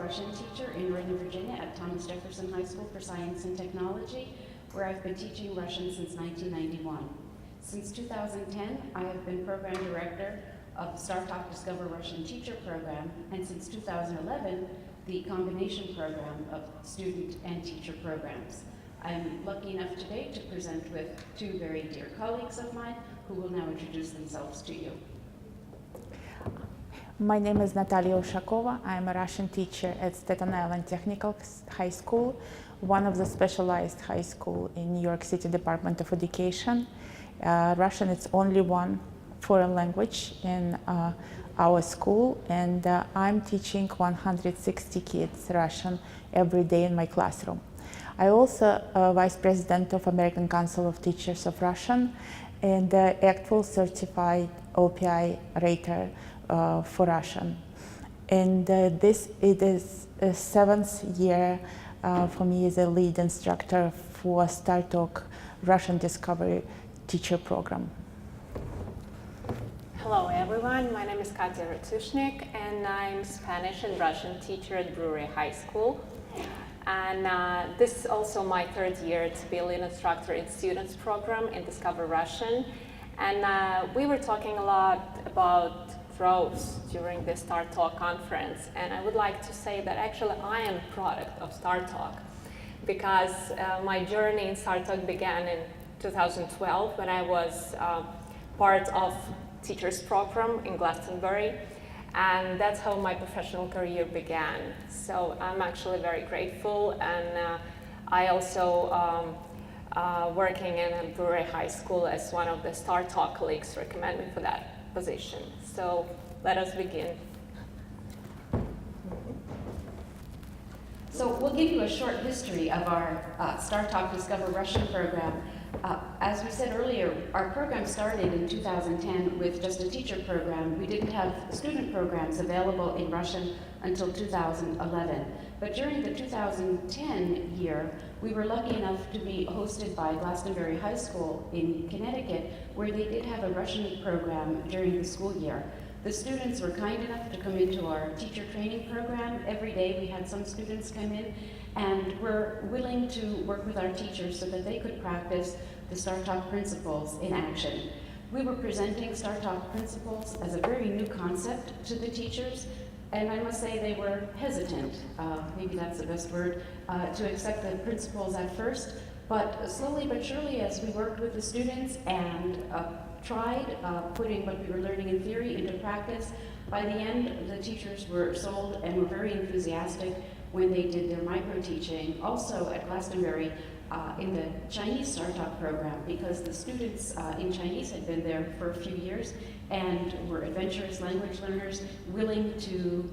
Russian teacher in Northern Virginia at Thomas Jefferson High School for Science and Technology, where I've been teaching Russian since 1991. Since 2010, I have been program director of the STARTALK Discover Russian Teacher program, and since 2011, the combination program of student and teacher programs. I'm lucky enough today to present with two very dear colleagues of mine who will now introduce themselves to you. My name is Nataliya Ushakova. I'm a Russian teacher at Staten Island Technical High School, one of the specialized high school in New York City Department of Education. Russian is only one foreign language in our school, and I'm teaching 160 kids Russian every day in my classroom. I also Vice President of American Council of Teachers of Russian and actual certified OPI rater for Russian. And it is a 7th year for me as a lead instructor for STARTALK Russian Discovery Teacher Program. Hello everyone, my name is Kateryna Ratushnyuk and I'm Spanish and Russian teacher at Brewery High School. And this is also my 3rd year to be a lead instructor in students program in Discover Russian. And we were talking a lot about growth during the STARTALK conference, and I would like to say that actually I am a product of STARTALK because my journey in STARTALK began in 2012 when I was part of teachers program in Glastonbury, and that's how my professional career began. So I'm actually very grateful, and I also working in Brewery High School as one of the STARTALK colleagues recommend me for that position. So let us begin. So we'll give you a short history of our STARTALK Discover Russian program. As we said earlier, our program started in 2010 with just a teacher program. We didn't have student programs available in Russian until 2011. But during the 2010 year, we were lucky enough to be hosted by Glastonbury High School in Connecticut, where they did have a Russian program during the school year. The students were kind enough to come into our teacher training program. Every day we had some students come in, and were willing to work with our teachers so that they could practice the STARTALK principles in action. We were presenting STARTALK principles as a very new concept to the teachers, and I must say they were hesitant, maybe that's the best word, to accept the principles at first. But slowly but surely, as we worked with the students and tried putting what we were learning in theory into practice, by the end the teachers were sold and were very enthusiastic when they did their micro-teaching. Also at Glastonbury in the Chinese STARTALK program, because the students in Chinese had been there for a few years and were adventurous language learners willing to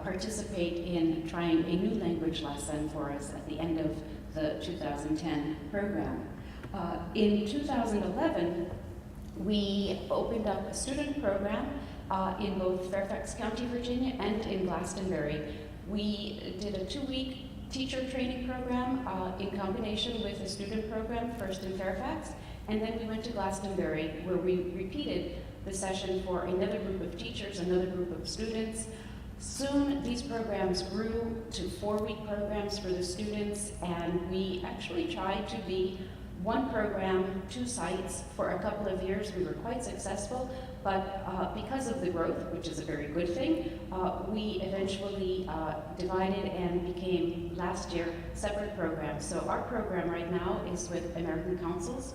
participate in trying a new language lesson for us at the end of the 2010 program. In 2011, we opened up a student program in both Fairfax County, Virginia and in Glastonbury. We did a 2-week teacher training program in combination with a student program, first in Fairfax, and then we went to Glastonbury, where we repeated the session for another group of teachers, another group of students. Soon these programs grew to 4-week programs for the students, and we actually tried to be 1 program, 2 sites for a couple of years. We were quite successful, but because of the growth, which is a very good thing, we eventually divided and became, last year, separate programs. So our program right now is with American Councils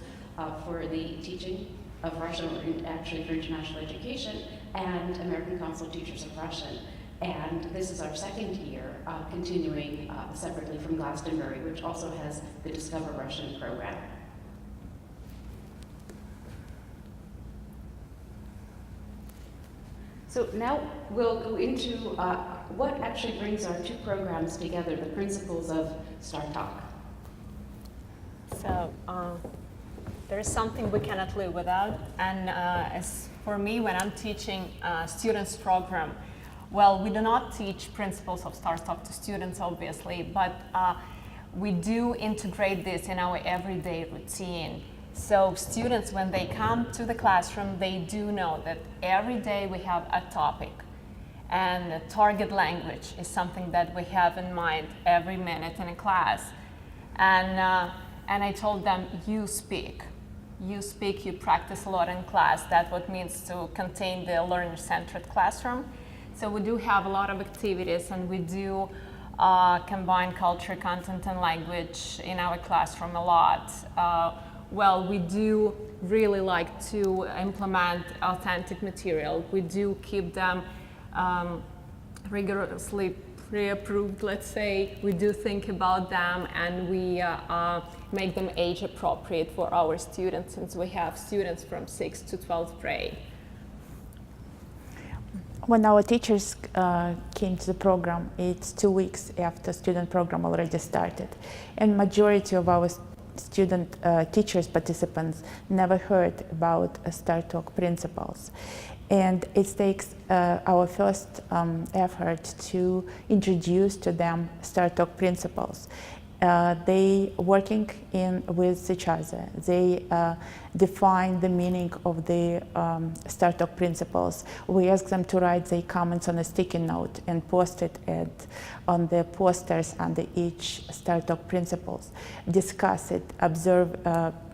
for the teaching of Russian, or actually for international education, and American Council of Teachers of Russian. And this is our 2nd year continuing separately from Glastonbury, which also has the Discover Russian program. So now we'll go into what actually brings our 2 programs together, the principles of STARTALK. So there is something we cannot live without, and as for me, when I'm teaching students program, well, we do not teach principles of STARTALK to students, obviously, but we do integrate this in our everyday routine. So students, when they come to the classroom, they do know that every day we have a topic. And target language is something that we have in mind every minute in a class. And I told them, you speak. You speak, you practice a lot in class. That's what it means to contain the learner-centered classroom. So we do have a lot of activities, and we do combine culture, content, and language in our classroom a lot. Well, we do really like to implement authentic material. We do keep them rigorously pre-approved, let's say. We do think about them, and we make them age appropriate for our students, since we have students from 6th to 12th grade. When our teachers came to the program, it's 2 weeks after student program already started, and majority of our student teachers participants never heard about STARTALK principles. And it takes our first effort to introduce to them STARTALK principles. They working with each other. They define the meaning of the STARTALK principles. We ask them to write their comments on a sticky note and post it on the posters under each STARTALK principles. Discuss it, observe.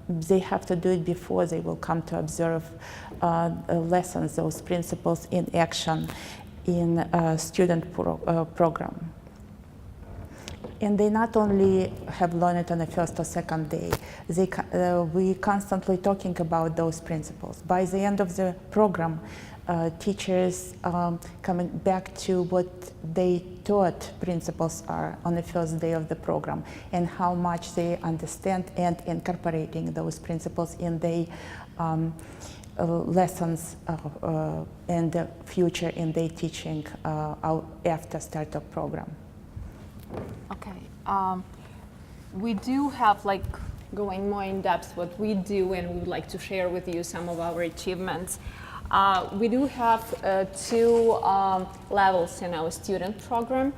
They have to do it before they will come to observe lessons, those principles in action in a student program. And they not only have learned it on the first or second day, we constantly talking about those principles. By the end of the program, teachers coming back to what they taught principles are on the first day of the program, and how much they understand and incorporating those principles in their lessons and the future in their teaching after STARTALK program. Okay, we do have, like, going more in depth what we do, and we would like to share with you some of our achievements. We do have two levels in our student program.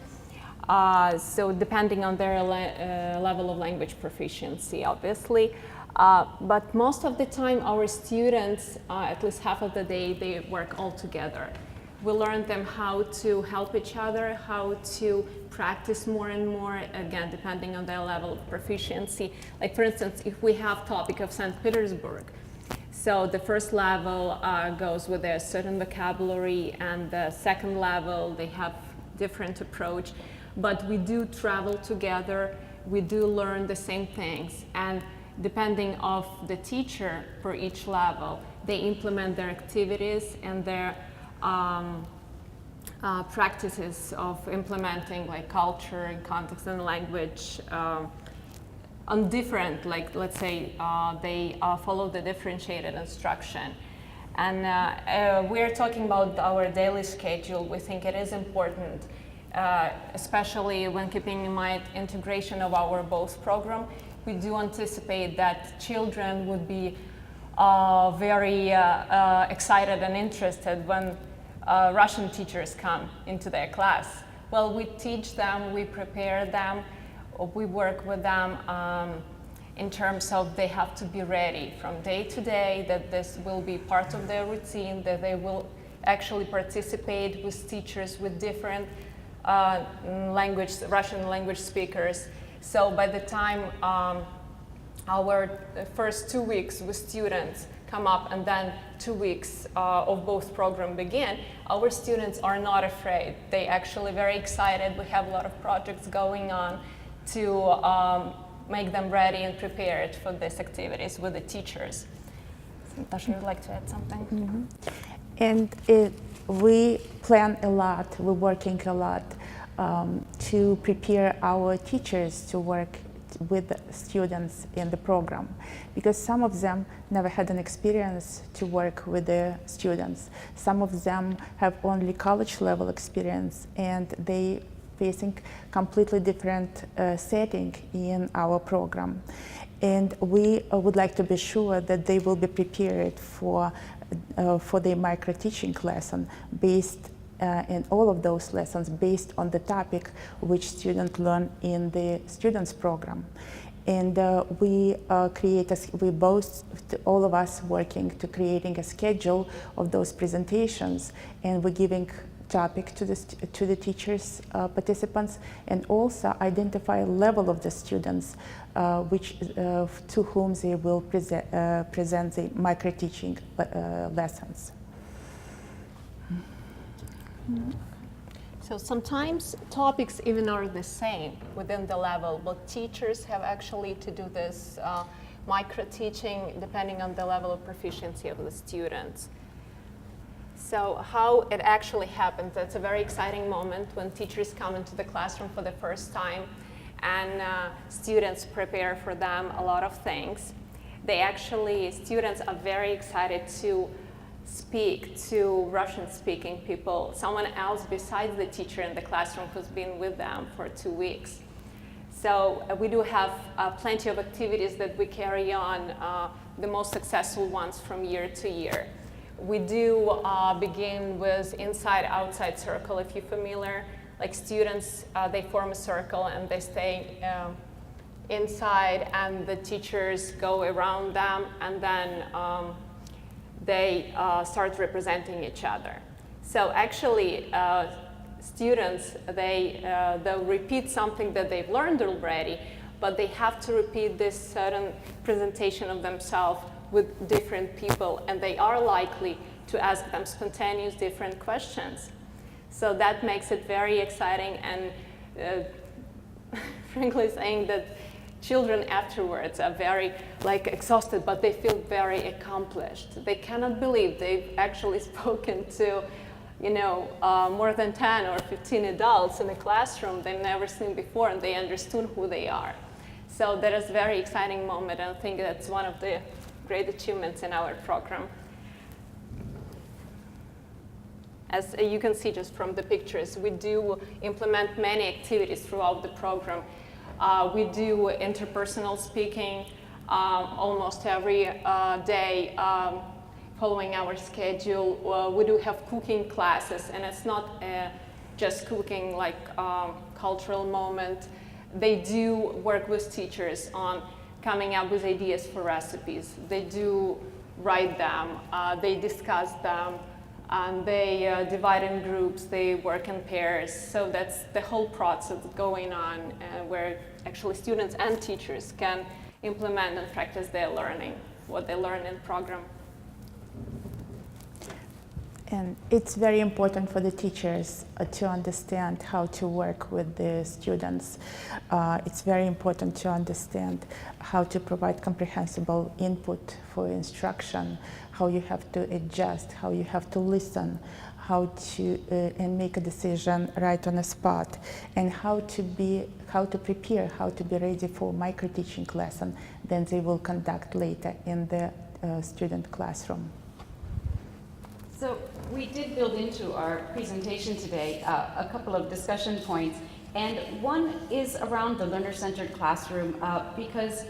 So depending on their level of language proficiency, obviously. But most of the time, our students, at least half of the day, they work all together. We learn them how to help each other, how to practice more and more, again, depending on their level of proficiency. Like, for instance, if we have topic of St. Petersburg, so the first level goes with a certain vocabulary, and the second level, they have different approach. But we do travel together, we do learn the same things, and depending on the teacher for each level, they implement their activities and their practices of implementing, like, culture and context and language on different, like, let's say, they follow the differentiated instruction. And we're talking about our daily schedule. We think it is important, especially when keeping in mind integration of our both program. We do anticipate that children would be very excited and interested when Russian teachers come into their class. Well, we teach them, we prepare them, we work with them in terms of they have to be ready from day to day, that this will be part of their routine, that they will actually participate with teachers with different Russian language speakers. So by the time our first 2 weeks with students come up, and then 2 weeks of both programs begin, our students are not afraid. They actually very excited. We have a lot of projects going on to make them ready and prepared for these activities with the teachers. Natasha, would like to add something? Mm-hmm. And we plan a lot, we're working a lot to prepare our teachers to work with the students in the program, because some of them never had an experience to work with the students. Some of them have only college level experience, and they facing completely different setting in our program. And we would like to be sure that they will be prepared for the micro teaching lesson based in all of those lessons based on the topic which students learn in the students program. And we all of us working to creating a schedule of those presentations, and we're giving topic to the teachers, participants, and also identify level of the students to whom they will present the micro-teaching lessons. So sometimes topics even are the same within the level, but teachers have actually to do this micro-teaching depending on the level of proficiency of the students. So how it actually happens, that's a very exciting moment when teachers come into the classroom for the first time and students prepare for them a lot of things. Students are very excited to speak to Russian-speaking people, someone else besides the teacher in the classroom who's been with them for 2 weeks. So we do have plenty of activities that we carry on, the most successful ones from year to year. We do begin with inside-outside circle, if you're familiar. Like students, they form a circle and they stay inside and the teachers go around them and then they start representing each other. So actually, students, they'll repeat something that they've learned already, but they have to repeat this certain presentation of themselves with different people, and they are likely to ask them spontaneous different questions. So that makes it very exciting, and frankly saying that children afterwards are very exhausted, but they feel very accomplished. They cannot believe they've actually spoken to more than 10 or 15 adults in a classroom they've never seen before, and they understood who they are. So that is a very exciting moment, and I think that's one of the great achievements in our program. As you can see just from the pictures, we do implement many activities throughout the program. We do interpersonal speaking almost every day, following our schedule. We do have cooking classes, and it's not just cooking like cultural moment. They do work with teachers on coming up with ideas for recipes. They do write them, they discuss them, and they divide in groups, they work in pairs. So that's the whole process going on where actually students and teachers can implement and practice their learning, what they learn in program. And it's very important for the teachers to understand how to work with the students. It's very important to understand how to provide comprehensible input for instruction, how you have to adjust, how you have to listen, how to and make a decision right on the spot, and how to prepare, how to be ready for micro-teaching lesson then they will conduct later in the student classroom. So we did build into our presentation today a couple of discussion points, and one is around the learner-centered classroom because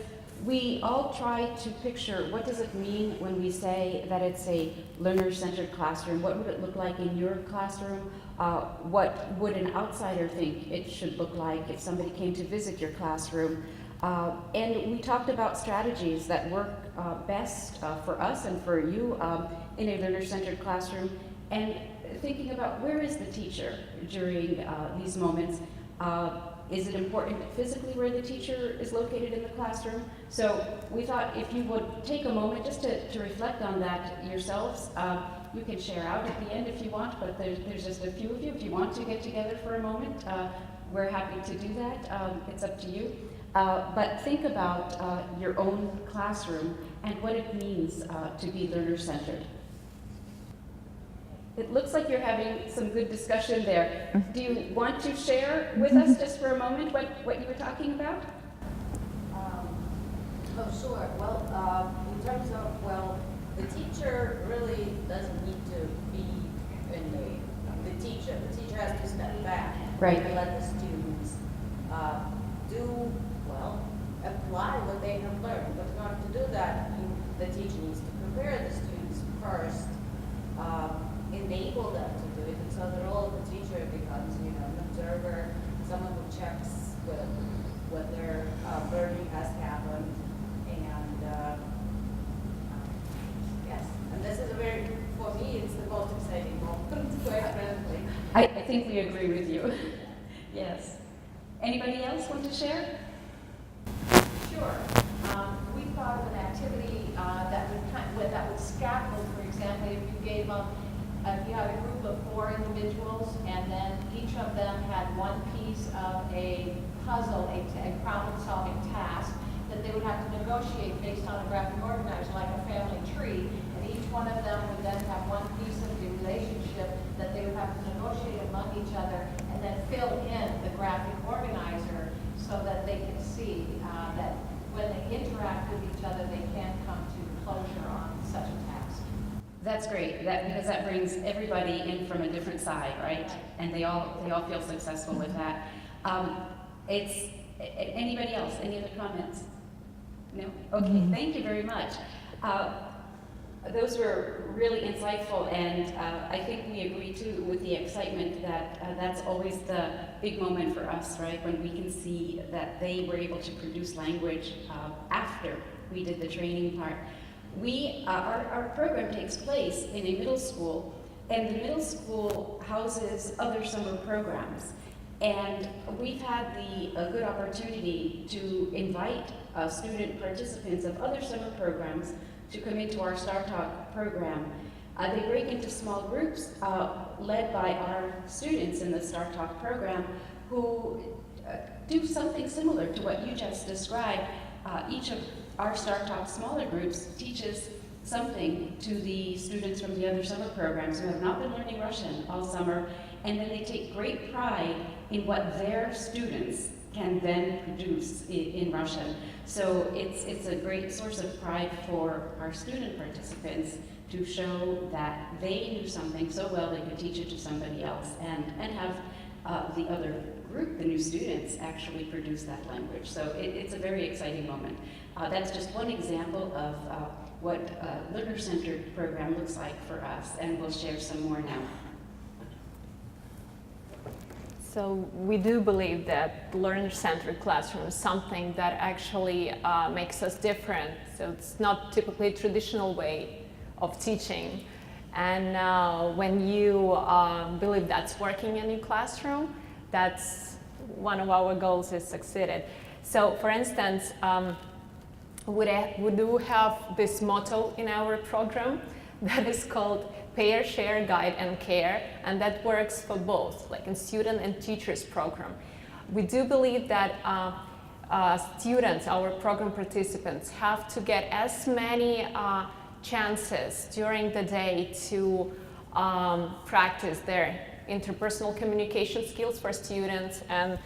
we all try to picture what does it mean when we say that it's a learner-centered classroom. What would it look like in your classroom? What would an outsider think it should look like if somebody came to visit your classroom? And we talked about strategies that work best for us and for you in a learner-centered classroom, and thinking about where is the teacher during these moments. Is it important physically where the teacher is located in the classroom? So we thought if you would take a moment just to reflect on that yourselves. You can share out at the end if you want, but there's just a few of you. If you want to get together for a moment, we're happy to do that. It's up to you. But think about your own classroom and what it means to be learner-centered. It looks like you're having some good discussion there. Do you want to share with us just for a moment what you were talking about? Oh, sure. Well, in terms of, the teacher really doesn't need to be in the teacher. The teacher has to step back Right. and let the students apply what they have learned. But in order to do that, the teacher needs to prepare the students first, enable them to do it. And so the role of the teacher becomes, an observer, someone who checks whether learning has happened. And yes, and this is for me, it's the most exciting moment, quite frankly. think we agree with you. Yes. Anybody else want to share? Sure. We thought of an activity that would scaffold, for example, if you gave them, if you had a group of 4 individuals, and then each of them had one piece of a puzzle, a problem-solving task, that they would have to negotiate based on a graphic organizer, like a family tree, and each one of them would then have one piece of the relationship that they would have to negotiate among each other, and then fill in the graphic organizer so that they can see that when they interact with each other, they can come to closure on such a task. That's great, because that brings everybody in from a different side, right? And they all feel successful with that. Anybody else? Any other comments? No? Okay, thank you very much. Those were really insightful, and I think we agree too with the excitement that that's always the big moment for us, right? When we can see that they were able to produce language after we did the training part. Our program takes place in a middle school, and the middle school houses other summer programs. And we've had the good opportunity to invite student participants of other summer programs to come into our STARTALK program. They break into small groups led by our students in the STARTALK program who do something similar to what you just described. Each of our STARTALK smaller groups teaches something to the students from the other summer programs who have not been learning Russian all summer, and then they take great pride in what their students can then produce in Russian. So it's a great source of pride for our student participants to show that they knew something so well they could teach it to somebody else, and have the other group, the new students, actually produce that language. So it's a very exciting moment. That's just one example of what a learner-centered program looks like for us, and we'll share some more now. So we do believe that learner-centered classroom is something that actually makes us different. So it's not typically a traditional way of teaching. And when you believe that's working in your classroom, that's one of our goals is succeeded. So for instance, we do have this motto in our program that is called Pair, Share, Guide, and Care, and that works for both, like in student and teachers program. We do believe that students, our program participants, have to get as many chances during the day to practice their interpersonal communication skills for students and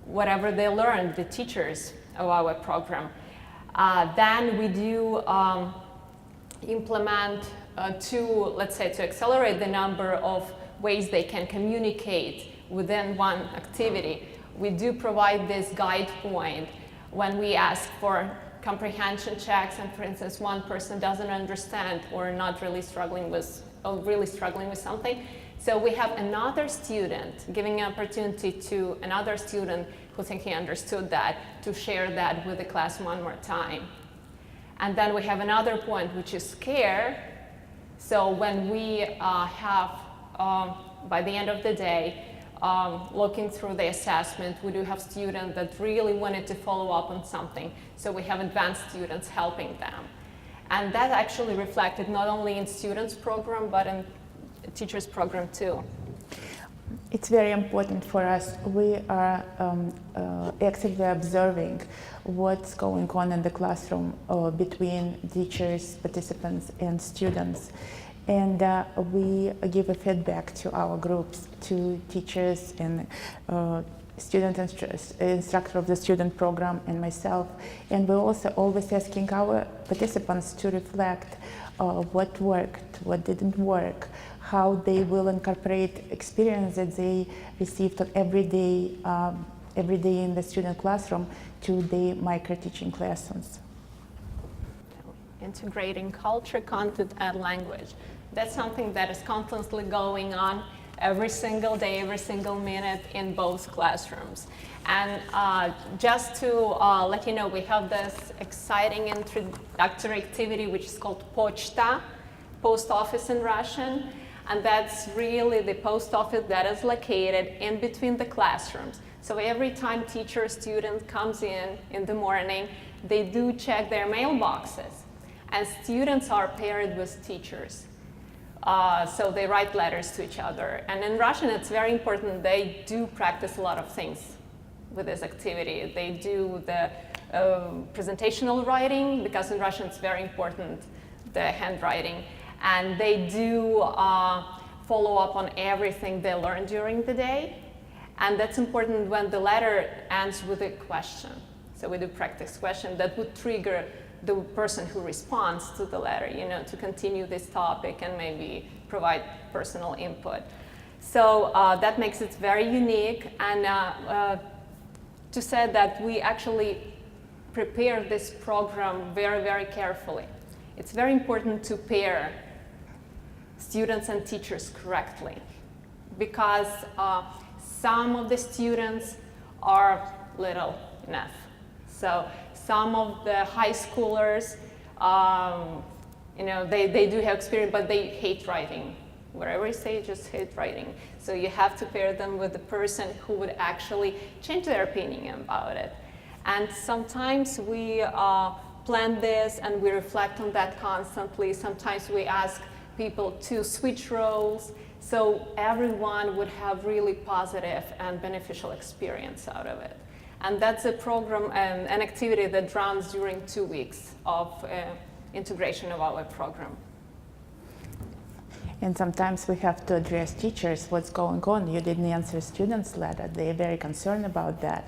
whatever they learn, the teachers of our program. Then we do implement to accelerate the number of ways they can communicate within one activity. We do provide this guide point when we ask for comprehension checks, and for instance, one person doesn't understand or not really struggling with, or really struggling with something. So we have another student giving an opportunity to another student who thinks he understood that to share that with the class one more time. And then we have another point, which is care. So when we have, by the end of the day, looking through the assessment, we do have students that really wanted to follow up on something. So we have advanced students helping them. And that actually reflected not only in students' program, but in teachers' program too. It's very important for us. We are actively observing what's going on in the classroom between teachers, participants, and students. And we give a feedback to our groups, to teachers and student instructor of the student program and myself. And we're also always asking our participants to reflect what worked, what didn't work, how they will incorporate experience that they received every day in the student classroom to the micro-teaching lessons. Integrating culture, content, and language. That's something that is constantly going on every single day, every single minute in both classrooms. And just to let you know, we have this exciting introductory activity which is called Pochta, post office in Russian. And that's really the post office that is located in between the classrooms. So every time teacher or student comes in the morning, they do check their mailboxes. And students are paired with teachers. So they write letters to each other. And in Russian, it's very important. They do practice a lot of things with this activity. They do the presentational writing, because in Russian it's very important, the handwriting. And they do follow up on everything they learned during the day. And that's important when the letter ends with a question. So we do practice question that would trigger the person who responds to the letter, to continue this topic and maybe provide personal input. So that makes it very unique. And to say that we actually prepare this program very, very carefully. It's very important to pair students and teachers correctly, because some of the students are little enough. So some of the high schoolers, they do have experience, but they hate writing. Wherever you say, just hate writing. So you have to pair them with the person who would actually change their opinion about it. And sometimes we plan this and we reflect on that constantly. Sometimes we ask people to switch roles, so everyone would have really positive and beneficial experience out of it. And that's a program, an activity that runs during 2 weeks of integration of our program. And sometimes we have to address teachers, what's going on. You didn't answer students' letter. They're very concerned about that.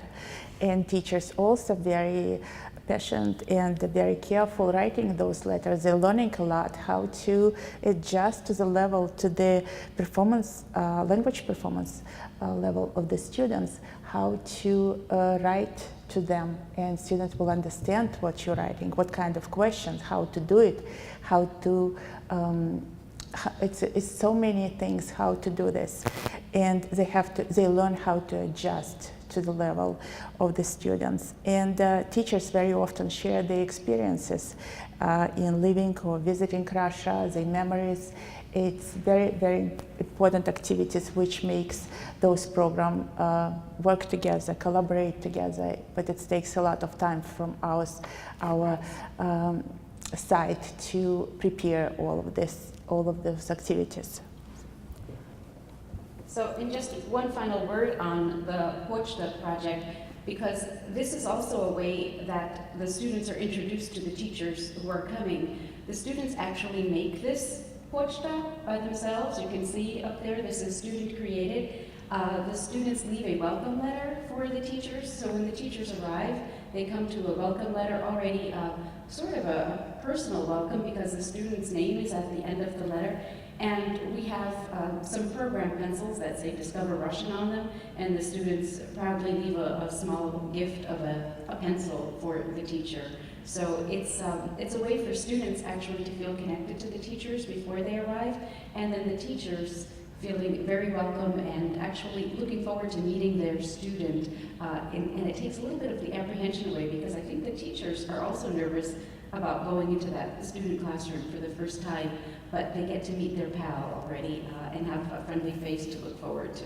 And teachers also very patient and very careful writing those letters. They're learning a lot how to adjust to the level, to the performance, language performance level of the students, how to write to them, and students will understand what you're writing, what kind of questions, how to do it, how to, it's so many things how to do this. And they learn how to adjust to the level of the students. And teachers very often share their experiences in living or visiting Russia, their memories. It's very, very important activities which makes those programs work together, collaborate together, but it takes a lot of time from our side to prepare all of those activities. So, in just one final word on the Pochta project, because this is also a way that the students are introduced to the teachers who are coming. The students actually make this Pochta by themselves. You can see up there, this is student created. The students leave a welcome letter for the teachers. So when the teachers arrive, they come to a welcome letter already, sort of a personal welcome, because the student's name is at the end of the letter. And we have some program pencils that say Discover Russian on them, and the students proudly leave a small gift of a pencil for the teacher. So it's a way for students actually to feel connected to the teachers before they arrive, and then the teachers feeling very welcome and actually looking forward to meeting their student. And it takes a little bit of the apprehension away, because I think the teachers are also nervous about going into that student classroom for the first time, but they get to meet their pal already and have a friendly face to look forward to.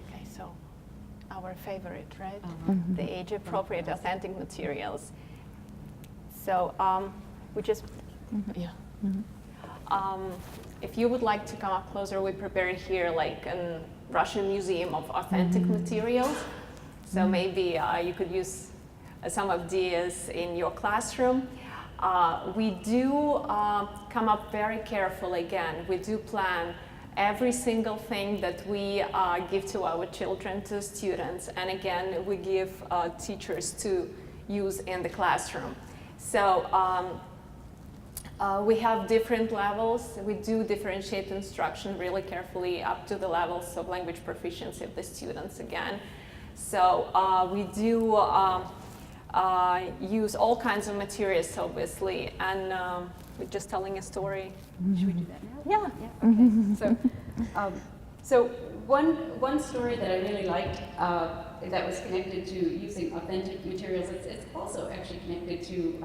Okay, so our favorite, right? Mm-hmm. The age-appropriate authentic materials. So we just, yeah. Mm-hmm. If you would like to come up closer, we prepared here like a Russian Museum of Authentic Materials. So maybe you could use some of these in your classroom. We do come up very carefully again. We do plan every single thing that we give to our children, to students, and again, we give teachers to use in the classroom. So we have different levels. We do differentiate instruction really carefully up to the levels of language proficiency of the students again. So we do use all kinds of materials, obviously, and we're just telling a story. Should we do that now? Yeah. Okay. So one story that I really liked that was connected to using authentic materials. It's also actually connected to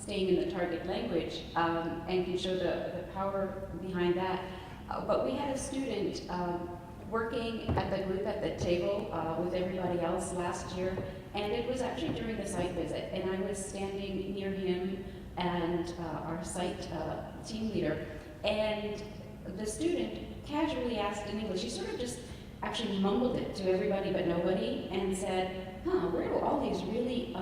staying in the target language, and can show the power behind that. But we had a student working at the group at the table with everybody else last year, and it was actually during the site visit, and I was standing near him and our site team leader, and the student casually asked in English, he sort of just actually mumbled it to everybody but nobody and said, where do all these really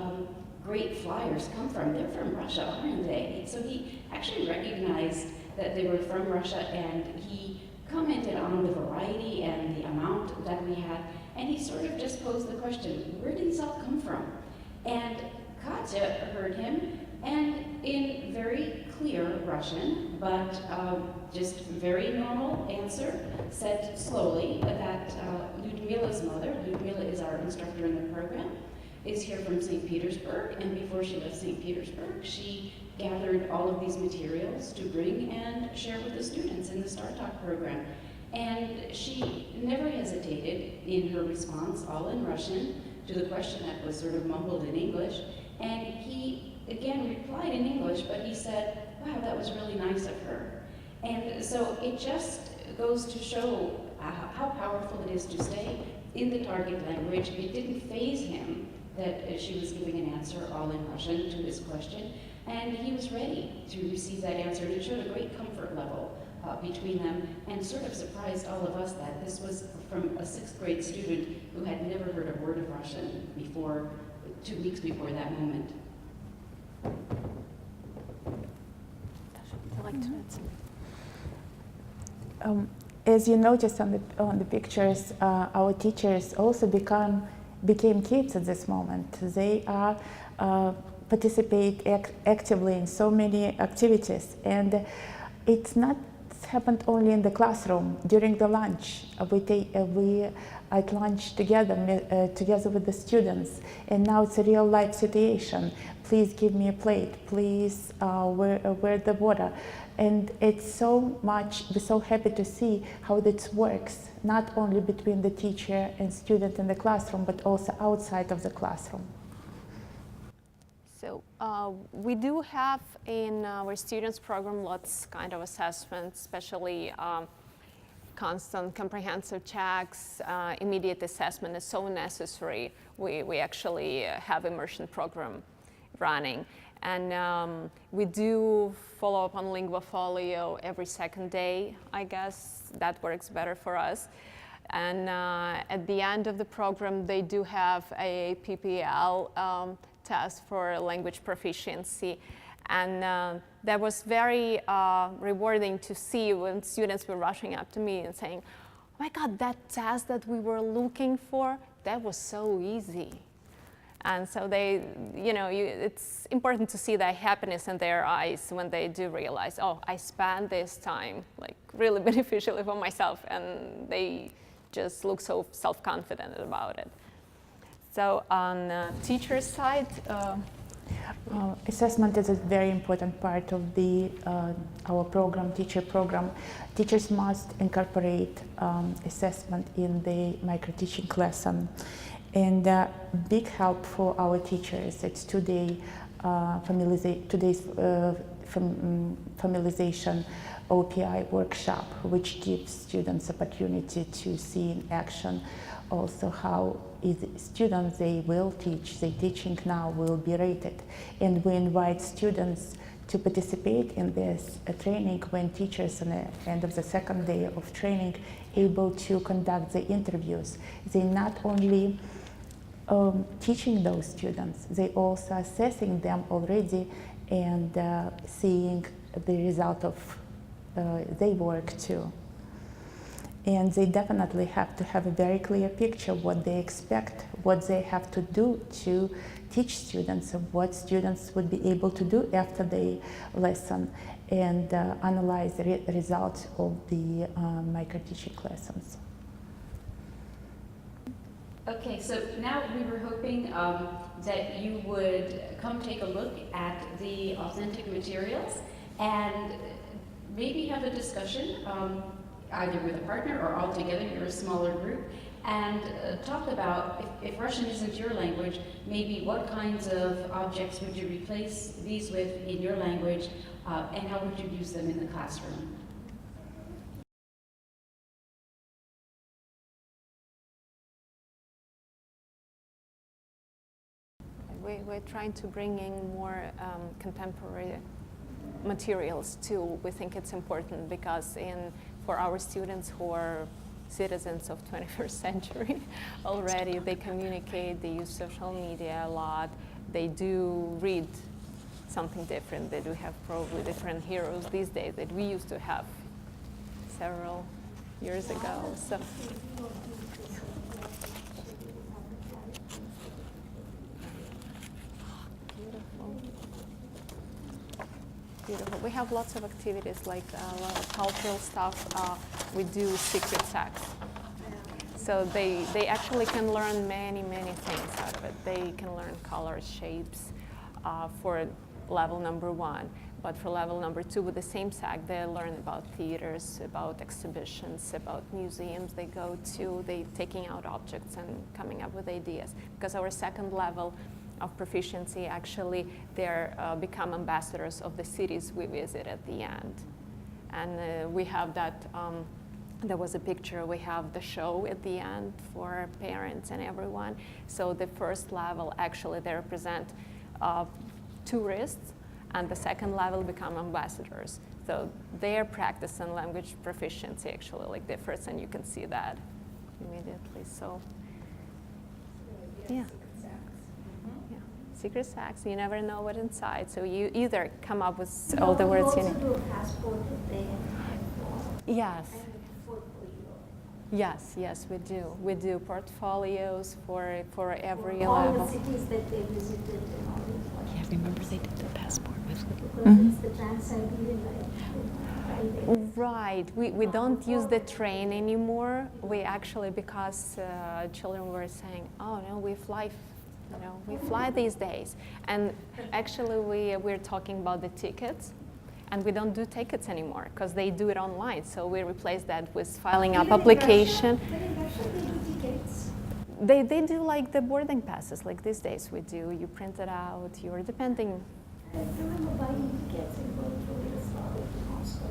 great flyers come from? They're from Russia, aren't they? So he actually recognized that they were from Russia, and he commented on the variety and the amount that we had, and he sort of just posed the question, where did these all come from? And Katya heard him, and in very clear Russian, but just very normal answer, said slowly that Lyudmila's mother, Lyudmila is our instructor in the program, is here from St. Petersburg, and before she left St. Petersburg, she gathered all of these materials to bring and share with the students in the STARTALK program. And she never hesitated in her response, all in Russian, to the question that was sort of mumbled in English. And he, again, replied in English, but he said, wow, that was really nice of her. And so it just goes to show how powerful it is to stay in the target language. It didn't faze him that she was giving an answer all in Russian to his question, and he was ready to receive that answer, and it showed a great comfort level between them, and sort of surprised all of us that this was from a 6th grade student who had never heard a word of Russian before, 2 weeks before that moment. As you noticed on the pictures, our teachers also became kids at this moment. They participate actively in so many activities, and it's not happened only in the classroom. During the lunch, we at lunch together with the students, and now it's a real life situation. Please give me a plate. Please, where the water? And it's we're so happy to see how this works, not only between the teacher and student in the classroom, but also outside of the classroom. So we do have in our students program lots kind of assessments, especially constant comprehensive checks. Immediate assessment is so necessary. We actually have immersion program running. And we do follow up on Linguafolio every 2nd day, I guess. That works better for us. And at the end of the program, they do have a PPL test for language proficiency. And that was very rewarding to see when students were rushing up to me and saying, oh my God, that test that we were looking for, that was so easy. And so they, it's important to see that happiness in their eyes when they do realize, oh, I spent this time like really beneficially for myself, and they just look so self-confident about it. So on the teacher's side, assessment is a very important part of our program, teacher program. Teachers must incorporate assessment in the micro-teaching lesson. And big help for our teachers, it's today's familiarization OPI workshop, which gives students opportunity to see in action also how students they teaching now will be rated. And we invite students to participate in this training when teachers at the end of the 2nd day of training able to conduct the interviews. They not only teaching those students, they also assessing them already and seeing the result of their work too. And they definitely have to have a very clear picture of what they expect, what they have to do to teach students, and what students would be able to do after the lesson, and analyze the results of the micro-teaching lessons. Okay, so now we were hoping that you would come take a look at the authentic materials and maybe have a discussion, either with a partner or all together, you're a smaller group, and talk about, if Russian isn't your language, maybe what kinds of objects would you replace these with in your language, and how would you use them in the classroom? We're trying to bring in more contemporary materials too. We think it's important because for our students who are citizens of 21st century already, they communicate, they use social media a lot, they do read something different, they do have probably different heroes these days that we used to have several years ago. So. Beautiful. We have lots of activities, like a lot of cultural stuff. We do secret sex. So they actually can learn many things out of it. They can learn colors, shapes for level number 1. But for level number 2, with the same SAC, they learn about theaters, about exhibitions, about museums they go to. They taking out objects and coming up with ideas. Because our second level of proficiency, actually, they're become ambassadors of the cities we visit at the end. And we have that, there was a picture, we have the show at the end for parents and everyone. So the first level, actually, they represent tourists, and the second level become ambassadors. So their practice and language proficiency actually like differs, and you can see that immediately. So, yeah. Secret sex, you never know what's inside. So you either come up with all the words you need. Do a passport if they have. Yes. And a portfolio. Yes, we do. We do portfolios for every All level. the cities that they visited and all these. Yeah, remember they did the passport with Because it's the Trans-Siberian line. Right. We don't use the train anymore. We actually, because children were saying, oh no, we fly these days. And actually we're talking about the tickets, and we don't do tickets anymore because they do it online. So we replace that with filing up application. But in Russia they do tickets. They do like the boarding passes, like these days we do. You print it out, you're depending. I remember buying tickets and going to Yugoslavia to Moscow.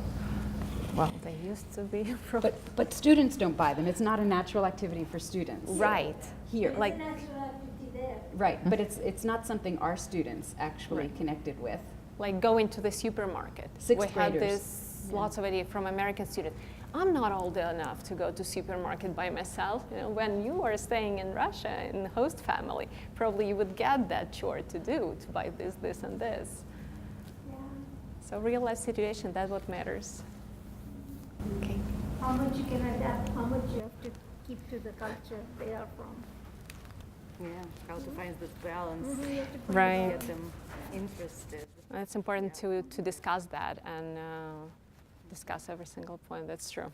Well, they used to be. But students don't buy them. It's not a natural activity for students. Right. Here. It's Like- a natural activity there. Right, but it's not something our students actually connected with. Like going to the supermarket. Sixth we had graders. this lots of idea from American students. I'm not old enough to go to supermarket by myself. When you are staying in Russia in the host family, probably you would get that chore to do, to buy this, and this. Yeah. So real life situation, that's what matters. Okay. How much you can adapt, how much you have to keep to the culture they are from. Yeah, how to find this balance, You have to find Right. get them interested. It's important to discuss that and discuss every single point. That's true.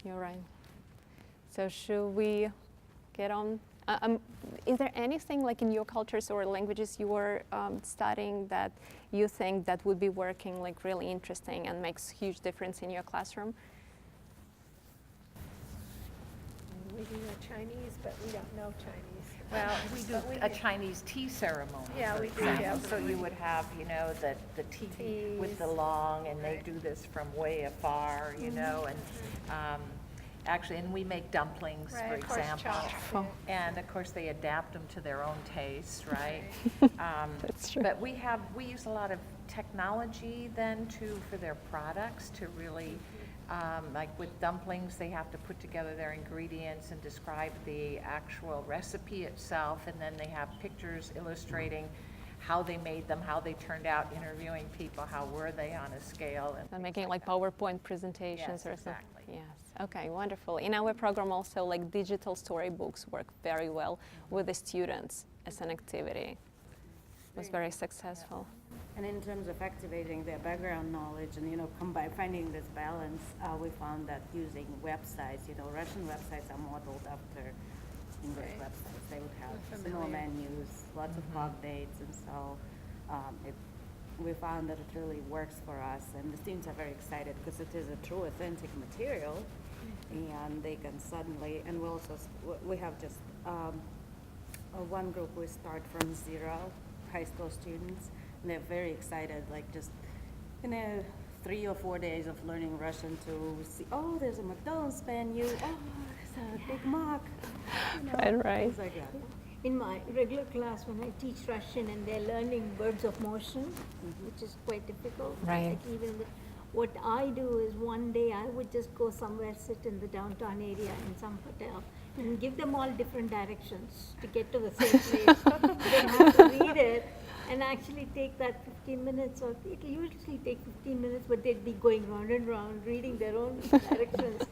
You're right. So should we get on? Is there anything like in your cultures or languages you are studying that you think that would be working like really interesting and makes huge difference in your classroom? We do a Chinese, but we don't know Chinese. Well, we do But we a do- Chinese tea ceremony, Yeah, for we do, example. yeah. So you would have, the tea with the Teas. long, and they do this from way afar, Mm-hmm. and actually, and we make dumplings, Right, for of course, example. chopsticks. And of course, they adapt them to their own taste, right? That's true. But we use a lot of technology then too for their products to really, like with dumplings, they have to put together their ingredients and describe the actual recipe itself, and then they have pictures illustrating how they made them, how they turned out, interviewing people, how were they on a scale. And And things making like that. PowerPoint presentations Yes, or something. exactly. Yes. Okay, wonderful. In our program also like digital storybooks work very well with the students as an activity. It was very successful. And in terms of activating their background knowledge and, finding this balance, we found that using websites, Russian websites are modeled after English Right. websites. They would have We're similar familiar. menus, lots of blog dates, and so we found that it really works for us. And the students are very excited because it is a true, authentic material. and they can suddenly, and we also, we have just one group we start from zero, high school students, and they're very excited, like just, 3 or 4 days of learning Russian to see, oh, there's a McDonald's menu, oh, there's a Big Mac, Right. things like that. In my regular class, when I teach Russian and they're learning verbs of motion, which is quite difficult. Right. Like even what I do is one day I would just go somewhere, sit in the downtown area in some hotel, and give them all different directions to get to the same place. They have to read it and actually take that 15 minutes, or it'll usually take 15 minutes, but they'd be going round and round, reading their own directions,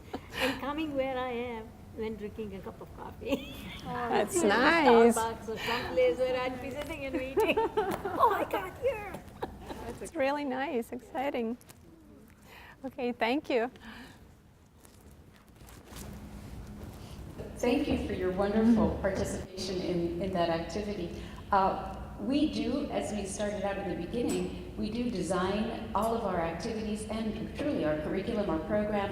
and coming where I am, then drinking a cup of coffee. That's nice. Starbucks or someplace where I'd be sitting and reading. Oh, I got here. It's really nice, exciting. Okay, thank you. Thank you for your wonderful participation in that activity. We do, as we started out at the beginning, we do design all of our activities and truly our curriculum, our program,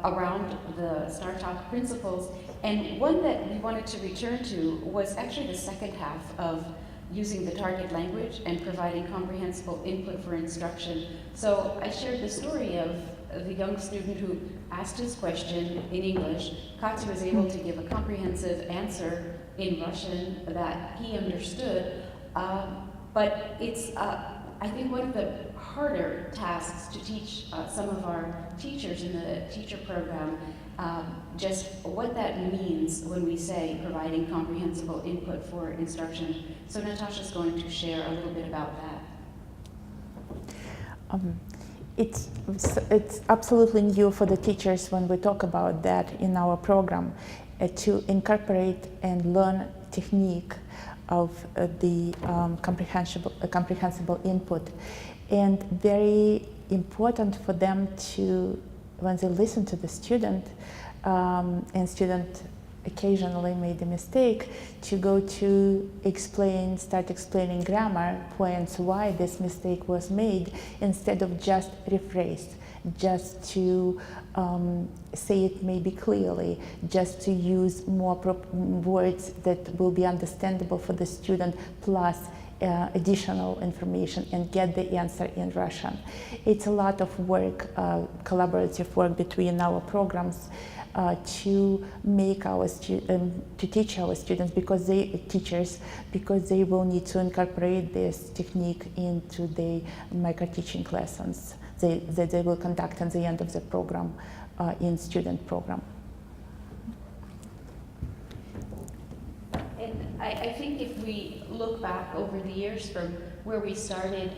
around the STARTALK principles. And one that we wanted to return to was actually the second half of using the target language and providing comprehensible input for instruction. So I shared the story of the young student who asked his question in English. Katya was able to give a comprehensive answer in Russian that he understood. But it's, I think, one of the harder tasks to teach some of our teachers in the teacher program, just what that means when we say providing comprehensible input for instruction. So Natasha's going to share a little bit about that. It's absolutely new for the teachers when we talk about that in our program, to incorporate and learn technique of the comprehensible input. And very important for them to, when they listen to the student, and student occasionally made a mistake, to go to start explaining grammar points why this mistake was made, instead of just rephrase, just to say it maybe clearly, just to use more words that will be understandable for the student, plus additional information, and get the answer in Russian. It's a lot of work, collaborative work between our programs, to make our to teach our students, because they will need to incorporate this technique into the micro-teaching lessons that they will conduct at the end of the program in student program. And I think if we look back over the years from where we started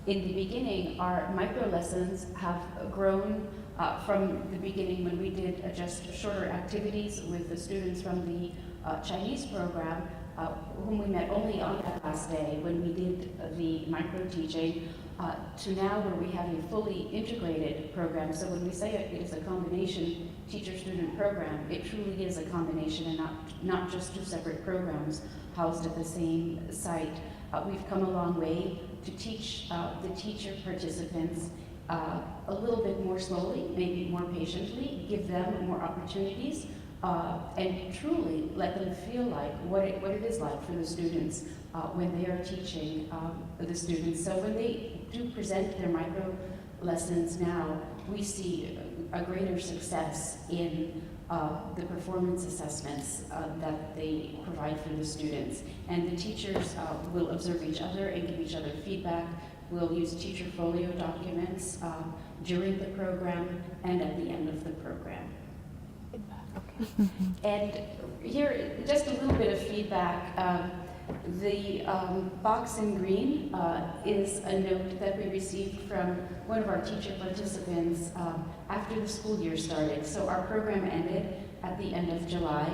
in the beginning, our micro lessons have grown from the beginning when we did just shorter activities with the students from the Chinese program, whom we met only on that last day when we did the micro teaching, to now where we have a fully integrated program. So when we say it is a combination teacher-student program, it truly is a combination and not just two separate programs housed at the same site. We've come a long way to teach the teacher participants a little bit more slowly, maybe more patiently, give them more opportunities, and truly let them feel like what it is like for the students when they are teaching the students. So when they do present their micro lessons now, we see a greater success in the performance assessments that they provide for the students. And the teachers will observe each other and give each other feedback. We'll use teacher folio documents during the program and at the end of the program. Okay. And here, just a little bit of feedback. The box in green is a note that we received from one of our teacher participants after the school year started. So our program ended at the end of July.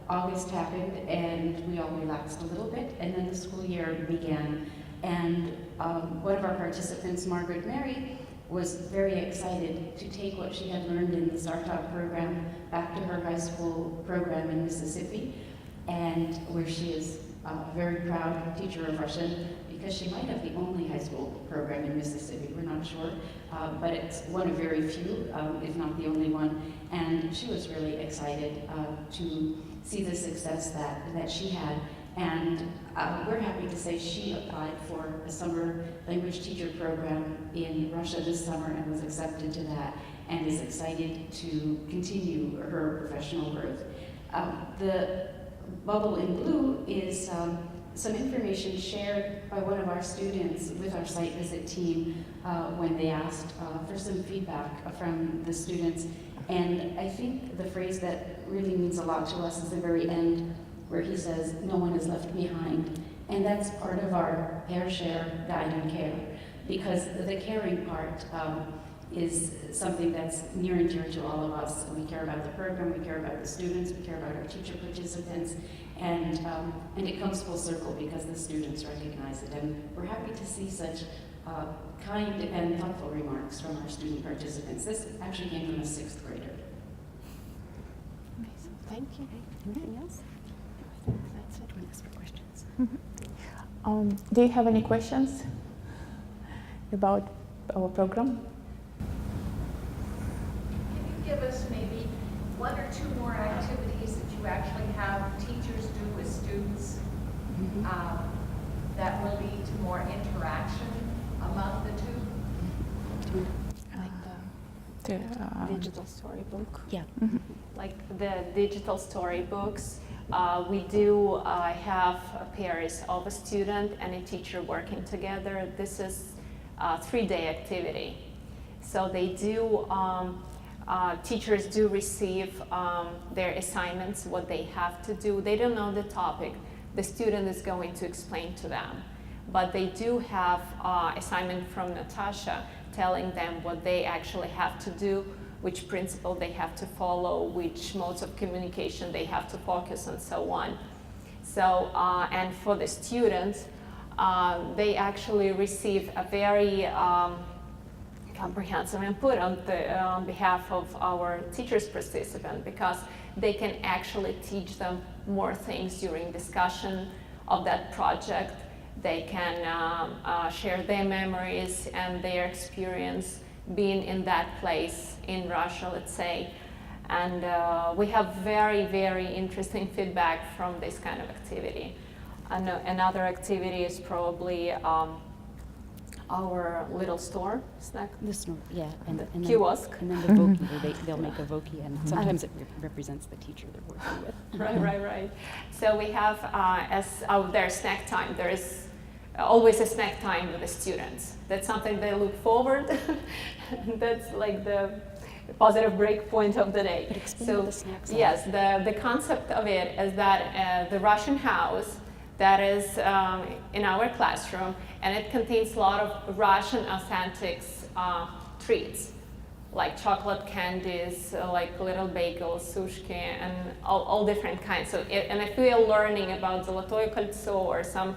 August happened and we all relaxed a little bit, and then the school year began. And one of our participants, Margaret Mary, was very excited to take what she had learned in the STARTALK program back to her high school program in Mississippi, and where she is a very proud teacher of Russian, because she might have the only high school program in Mississippi, we're not sure, but it's one of very few, if not the only one, and she was really excited to see the success that she had. And we're happy to say she applied for a summer language teacher program in Russia this summer and was accepted to that, and is excited to continue her professional growth. The bubble in blue is some information shared by one of our students with our site visit team when they asked for some feedback from the students. And I think the phrase that really means a lot to us is the very end, where he says, "No one is left behind." And that's part of our Pair, Share, Guide, and Care, because the caring part is something that's near and dear to all of us. We care about the program, we care about the students, we care about our teacher participants, and it comes full circle because the students recognize it. And we're happy to see such kind and thoughtful remarks from our student participants. This actually came from a 6th grader. Amazing. Thank you. Anything else? That's it. Join us for questions. Do you have any questions about our program? Can you give us maybe 1 or 2 more activities that you actually have teachers do with students that will lead to more interaction among the two? Digital storybook. Yeah. Like the digital storybooks, we do have pairs of a student and a teacher working together. This is a 3-day activity. So they do, teachers do receive their assignments, what they have to do. They don't know the topic. The student is going to explain to them. But they do have assignment from Natasha telling them what they actually have to do, which principle they have to follow, which modes of communication they have to focus, and so on. So, and for the students, they actually receive a very comprehensive input on behalf of our teachers participant, because they can actually teach them more things during discussion of that project. They can share their memories and their experience being in that place in Russia, let's say. And we have very, very interesting feedback from this kind of activity. Another activity is probably our little store snack. Yeah, and the then, kiosk. And then the Voki, where they'll make a Voki, and sometimes it represents the teacher they're working with. Right. So we have as their snack time. There is always a snack time with the students. That's something they look forward. That's like the positive break point of the day. But explain So what the snacks are. yes, the concept of it is that the Russian house that is in our classroom, and it contains a lot of Russian authentic treats, like chocolate candies, like little bagels, sushki, and all different kinds. So, and if we are learning about Zolotoye Koltso or some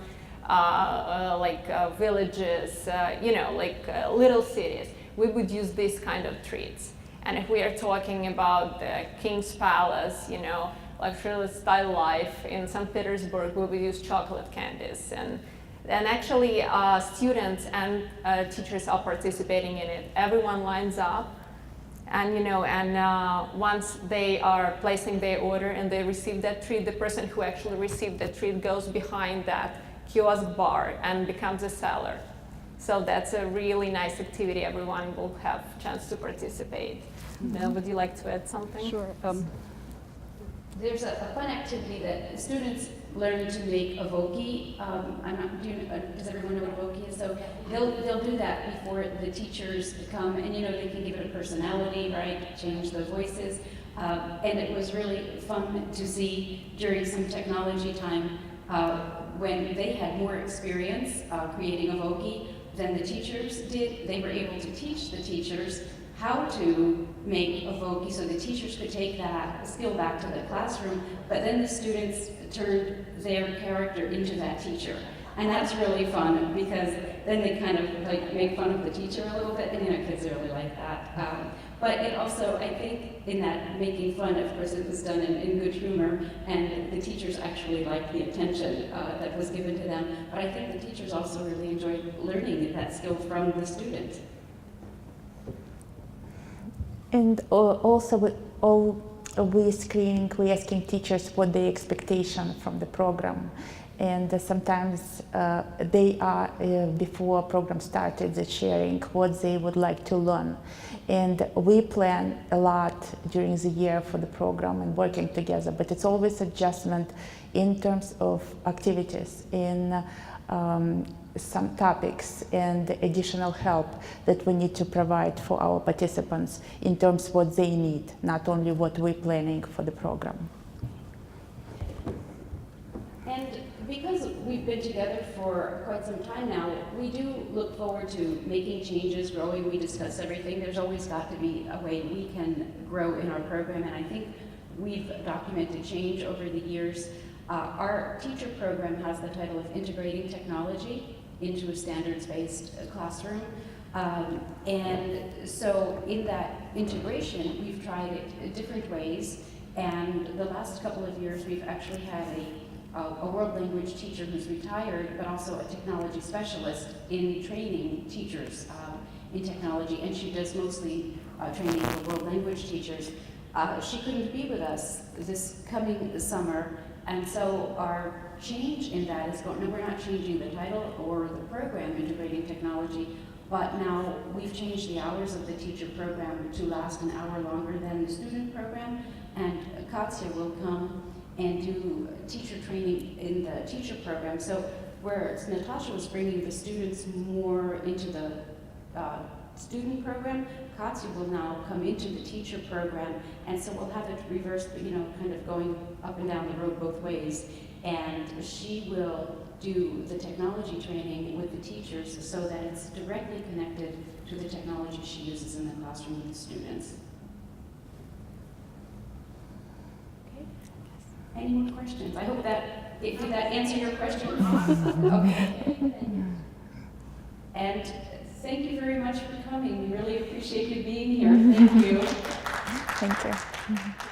villages, little cities, we would use these kind of treats. And if we are talking about the King's Palace, luxurious style life in St. Petersburg, we will use chocolate candies. And actually students and teachers are participating in it. Everyone lines up, and once they are placing their order and they receive that treat, the person who actually received the treat goes behind that kiosk bar and becomes a seller. So that's a really nice activity. Everyone will have a chance to participate. Would you like to add something? Sure. There's a fun activity that students learn to make a Voki. Does everyone know what a Voki is? So they'll do that before the teachers come, and they can give it a personality, right? Change the voices. And it was really fun to see during some technology time when they had more experience creating a Voki than the teachers did. They were able to teach the teachers how to make a Voki, so the teachers could take that skill back to the classroom, but then the students turned their character into that teacher. And that's really fun because then they kind of like make fun of the teacher a little bit, and kids really like that. But it also, I think, in that making fun, of course, it was done in good humor, and the teachers actually liked the attention that was given to them. But I think the teachers also really enjoyed learning that skill from the student. And also with all we screening, we asking teachers what their expectation from the program. And sometimes they are, before program started, they're sharing what they would like to learn. And we plan a lot during the year for the program and working together, but it's always adjustment in terms of activities, in some topics and additional help that we need to provide for our participants in terms of what they need, not only what we're planning for the program. And because we've been together for quite some time now, we do look forward to making changes, growing. We discuss everything. There's always got to be a way we can grow in our program, and I think we've documented change over the years. Our teacher program has the title of Integrating Technology into a Standards-Based Classroom. And so in that integration, we've tried it different ways, and the last couple of years we've actually had a world language teacher who's retired, but also a technology specialist in training teachers in technology, and she does mostly training for world language teachers. She couldn't be with us this coming summer, and so our change in that is going, no, we're not changing the title or the program, Integrating Technology, but now we've changed the hours of the teacher program to last an hour longer than the student program, and Katya will come and do teacher training in the teacher program. So whereas Natasha was bringing the students more into the student program, Katya will now come into the teacher program, and so we'll have it reversed, kind of going up and down the road both ways. And she will do the technology training with the teachers so that it's directly connected to the technology she uses in the classroom with the students. Any more questions? I hope did that answer your question? Okay. And thank you very much for coming. We really appreciate you being here. Thank you. Thank you.